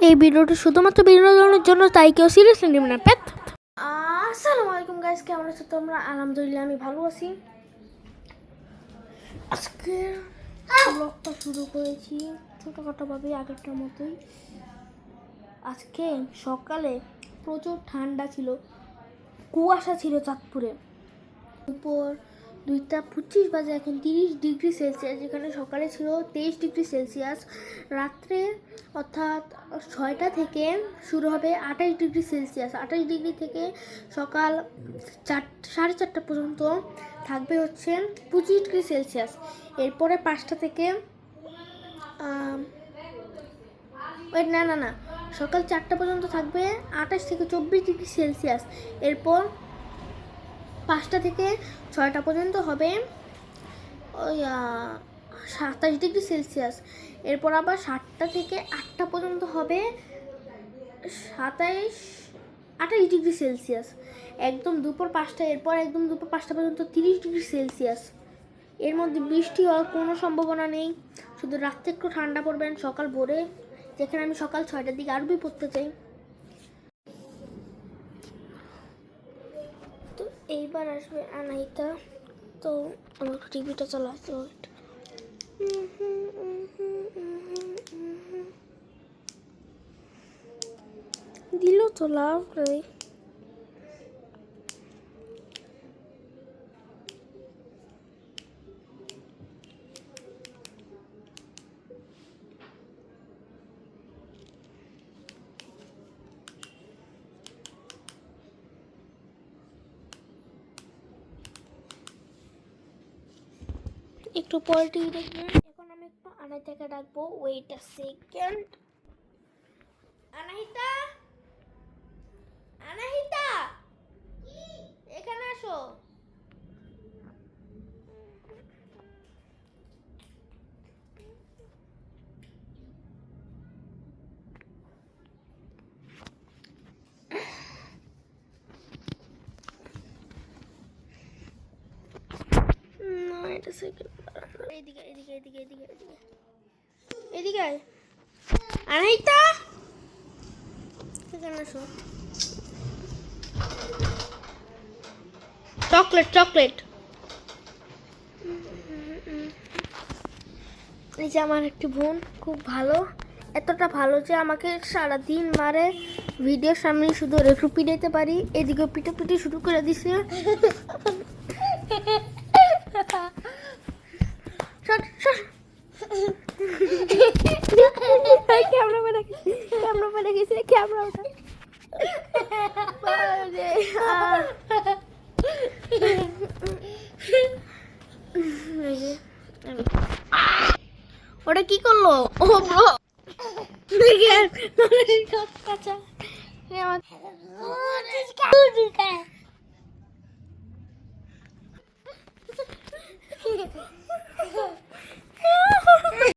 এই ভিডিওটা শুধুমাত্র বিনোদনের জন্য, তাই কেউ সিরিয়াসলি নেবেন না। আসসালামু আলাইকুম গাইস, কেমন আছো তোমরা? আলহামদুলিল্লাহ আমি ভালো আছি। আজকে ব্লগটা শুরু করেছি ছোটোখাটোভাবে, আগেরটার মতোই। আজকে সকালে প্রচুর ঠান্ডা ছিল, কুয়াশা ছিল চাঁদপুরে। উপর 2টা 25 বাজে, এখন 30 ডিগ্রি সেলসিয়াস, যেখানে সকালে ছিল 23 ডিগ্রি সেলসিয়াস। রাত্রে অর্থাৎ 6টা থেকে শুরু হবে 28 ডিগ্রি সেলসিয়াস। 28 ডিগ্রি থেকে সকাল 4, 4:30 পর্যন্ত থাকবে হচ্ছে 25 ডিগ্রি সেলসিয়াস। এরপরে 5টা থেকে না, সকাল 4টা পর্যন্ত থাকবে 28 থেকে 24 ডিগ্রি সেলসিয়াস। এরপর 5টা থেকে 6টা পর্যন্ত হবে ওই 27 ডিগ্রি সেলসিয়াস। এরপর আবার 7টা থেকে 8টা পর্যন্ত হবে 28 ডিগ্রি সেলসিয়াস। একদম দুপুর 5টা, এরপর একদম দুপুর 5টা পর্যন্ত 30 ডিগ্রি সেলসিয়াস। এর মধ্যে বৃষ্টি হওয়ার কোনো সম্ভাবনা নেই, শুধু রাত্রে একটু ঠান্ডা পড়বেন, সকাল ভোরে, যেখানে আমি সকাল 6টার দিকে আরবি পড়তে চাই। তো এইবার আসবে আনাইতা, তো আমার টিভিটা চালাতে দিল তো লাভ নেই। একটু পরে টিভি দেখবেন। এখন আমি একটু আনাইতাকে ডাকবো, wait a second. Anahita, Anahita, এখানে আসো। এটা সেকেন্ড, এদিকে এদিকে এদিকে এদিকে এদিকে এদিকে আয়। আনাহিতা, এখানে আসো। Chocolate chocolate. এই যে আমার একটি বোন, খুব ভালো, এতটা ভালো যে আমাকে সারাদিন মারে, ভিডিওর সামনে শুধু রেখে পিটাইতে পারি। এদিকে পিটাপিটি শুরু করে দিছে। ক্যামেরা মেরে গেছে, ক্যামেরা মেরে গেছে, ক্যামেরা ওঠা। ওটা কি করলো? ও ব্রো,